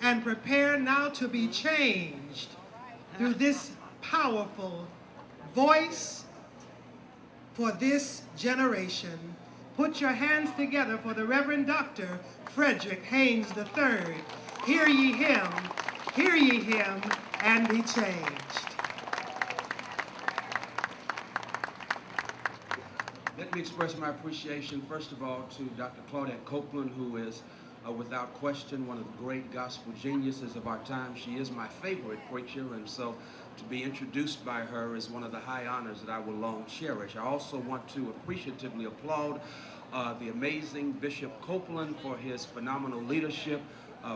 and prepare now to be changed through this powerful voice for this generation. Put your hands together for the Reverend Dr. Frederick Haynes III. Hear ye him, and be changed. Let me express my appreciation, first of all, to Dr. Claudette Copeland, who is without question one of the great gospel geniuses of our time. She is my favorite preacher, and so to be introduced by her is one of the high honors that I will long cherish. I also want to appreciatively applaud the amazing Bishop Copeland for his phenomenal leadership,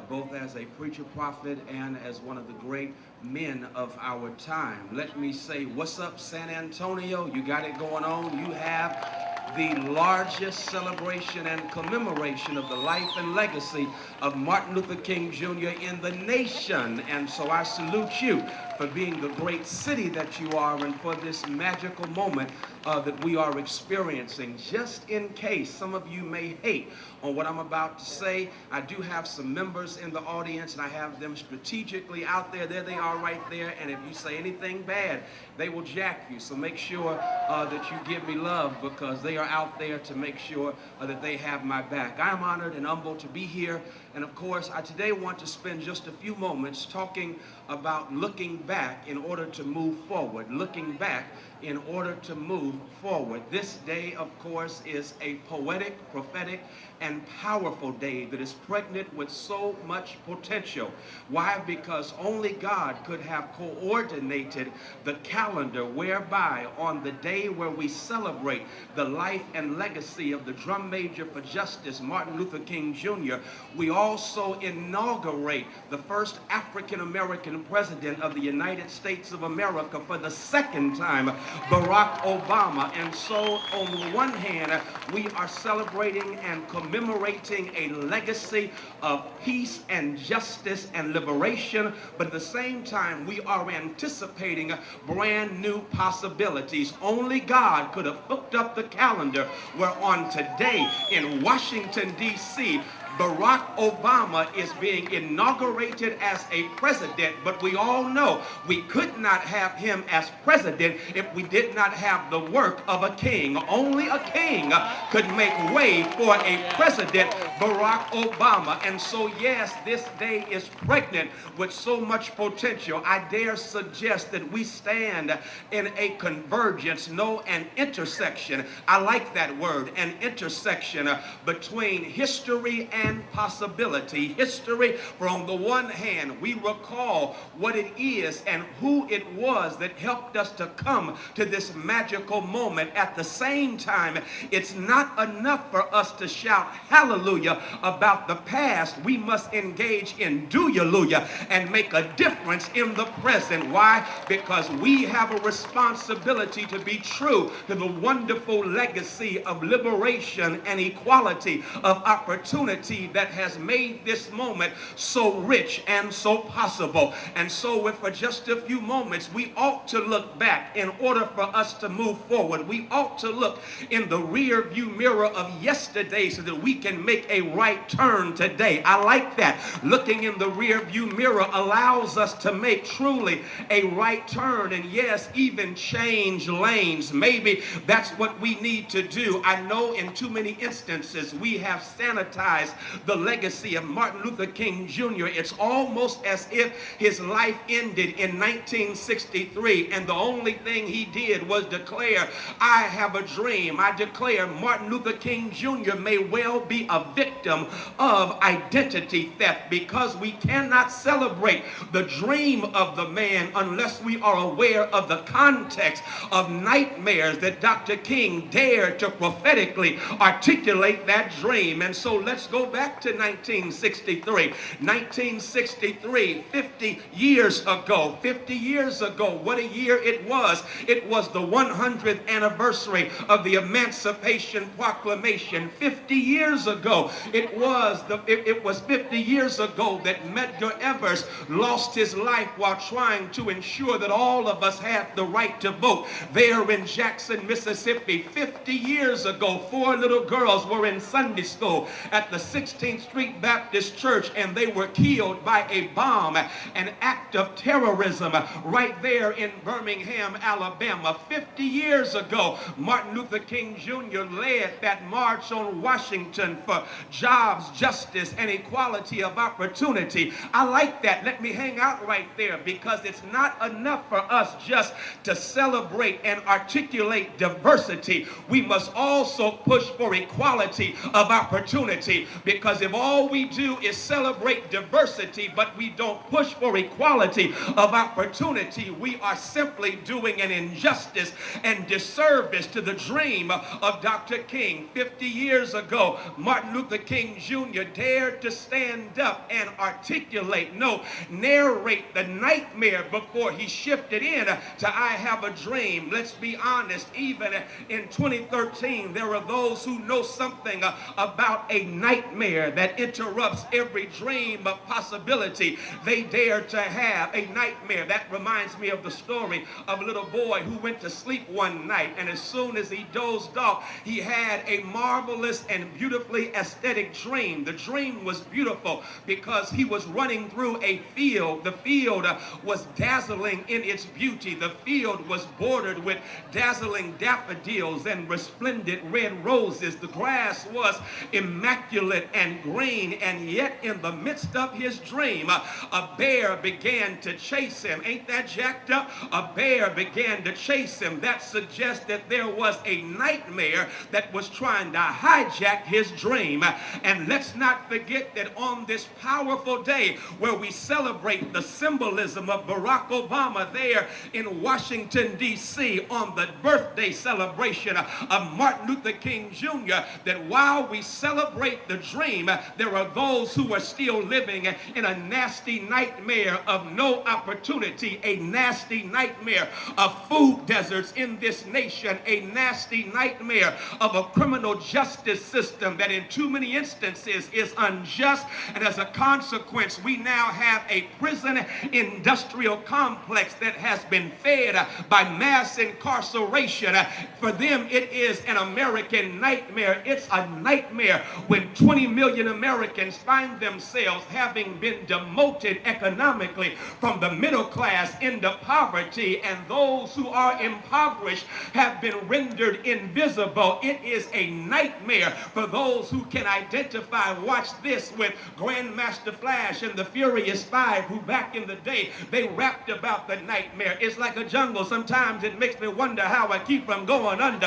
both as a preacher prophet and as one of the great men of our time. Let me say, what's up, San Antonio? You got it going on. You have the largest celebration and commemoration of the life and legacy of Martin Luther King Jr. in the nation. And so I salute you for being the great city that you are and for this magical moment that we are experiencing. Just in case some of you may hate on what I'm about to say, I do have some members in the audience, and I have them strategically out there. There they are right there, and if you say anything bad, they will jack you. So make sure that you give me love, because they are out there to make sure that they have my back. I am honored and humbled to be here, and of course, I today want to spend just a few moments talking about looking back in order to move forward. Looking back in order to move forward. This day, of course, is a poetic, prophetic, and powerful day that is pregnant with so much potential. Why? Because only God could have coordinated the calendar whereby on the day where we celebrate the life and legacy of the drum major for justice, Martin Luther King Jr., we also inaugurate the first African-American president of the United States of America for the second time, Barack Obama. And so on the one hand, we are celebrating and commemorating a legacy of peace and justice and liberation, but at the same time we are anticipating brand new possibilities. Only God could have hooked up the calendar where on today in Washington, D.C., Barack Obama is being inaugurated as a president, but we all know we could not have him as president if we did not have the work of a king. Only a king could make way for a president, Barack Obama. And so, yes, this day is pregnant with so much potential. I dare suggest that we stand in a convergence, no, an intersection. I like that word, an intersection between history and possibility. History, for on the one hand, we recall what it is and who it was that helped us to come to this magical moment. At the same time, it's not enough for us to shout hallelujah about the past. We must engage in do-ya-luya and make a difference in the present. Why? Because we have a responsibility to be true to the wonderful legacy of liberation and equality, of opportunity that has made this moment so rich and so possible. And so for just a few moments, we ought to look back in order for us to move forward. We ought to look in the rear view mirror of yesterday so that we can make a right turn today. I like that. Looking in the rear view mirror allows us to make truly a right turn, and yes, even change lanes. Maybe that's what we need to do. I know in too many instances we have sanitized the legacy of Martin Luther King Jr. It's almost as if his life ended in 1963 and the only thing he did was declare, I have a dream. I declare Martin Luther King Jr. may well be a victim of identity theft, because we cannot celebrate the dream of the man unless we are aware of the context of nightmares that Dr. King dared to prophetically articulate that dream. And so let's go back to 1963. 1963, 50 years ago. 50 years ago, what a year it was. It was the 100th anniversary of the Emancipation Proclamation. 50 years ago, It was 50 years ago that Medgar Evers lost his life while trying to ensure that all of us had the right to vote there in Jackson, Mississippi. 50 years ago, 4 little girls were in Sunday school at the 16th Street Baptist Church, and they were killed by a bomb, an act of terrorism right there in Birmingham, Alabama. 50 years ago, Martin Luther King Jr. led that march on Washington for jobs, justice, and equality of opportunity. I like that. Let me hang out right there, because it's not enough for us just to celebrate and articulate diversity. We must also push for equality of opportunity, because if all we do is celebrate diversity but we don't push for equality of opportunity, we are simply doing an injustice and disservice to the dream of Dr. King. 50 years ago, Martin Luther King Jr. dared to stand up and articulate, no, narrate the nightmare before he shifted in to I have a dream. Let's be honest, even in 2013, there are those who know something about a nightmare that interrupts every dream of possibility they dare to have. A nightmare that reminds me of the story of a little boy who went to sleep one night, and as soon as he dozed off, he had a marvelous and beautifully aesthetic dream. The dream was beautiful because he was running through a field. The field was dazzling in its beauty. The field was bordered with dazzling daffodils and resplendent red roses. The grass was immaculate and green, and yet in the midst of his dream, a bear began to chase him. Ain't that jacked up? A bear began to chase him. That suggests that there was a nightmare that was trying to hijack his dream. And let's not forget that on this powerful day where we celebrate the symbolism of Barack Obama there in Washington, D.C., on the birthday celebration of Martin Luther King Jr., that while we celebrate the dream, there are those who are still living in a nasty nightmare of no opportunity, a nasty nightmare of food deserts in this nation, a nasty nightmare of a criminal justice system that in too many instances is unjust, and as a consequence, we now have a prison industrial complex that has been fed by mass incarceration. For them, it is an American nightmare. It's a nightmare when 20 million Americans find themselves having been demoted economically from the middle class into poverty, and those who are impoverished have been rendered invisible. It is a nightmare for those who can identify, watch this, with Grandmaster Flash and the Furious Five, who back in the day, they rapped about the nightmare. It's like a jungle. Sometimes it makes me wonder how I keep from going under.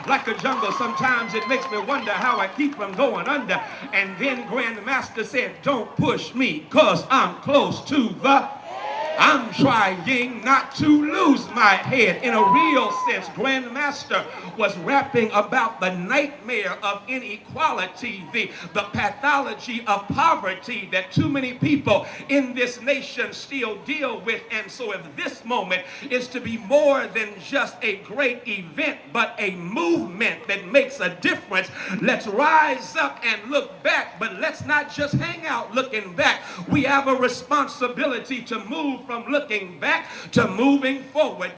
Like a jungle. Sometimes it makes me wonder how I keep from going under. And then Grandmaster said, don't push me, cause I'm close to the... I'm trying not to lose my head. In a real sense, Grandmaster was rapping about the nightmare of inequality, the pathology of poverty that too many people in this nation still deal with. And so if this moment is to be more than just a great event, but a movement that makes a difference, let's rise up and look back. But let's not just hang out looking back. We have a responsibility to move from looking back to moving forward.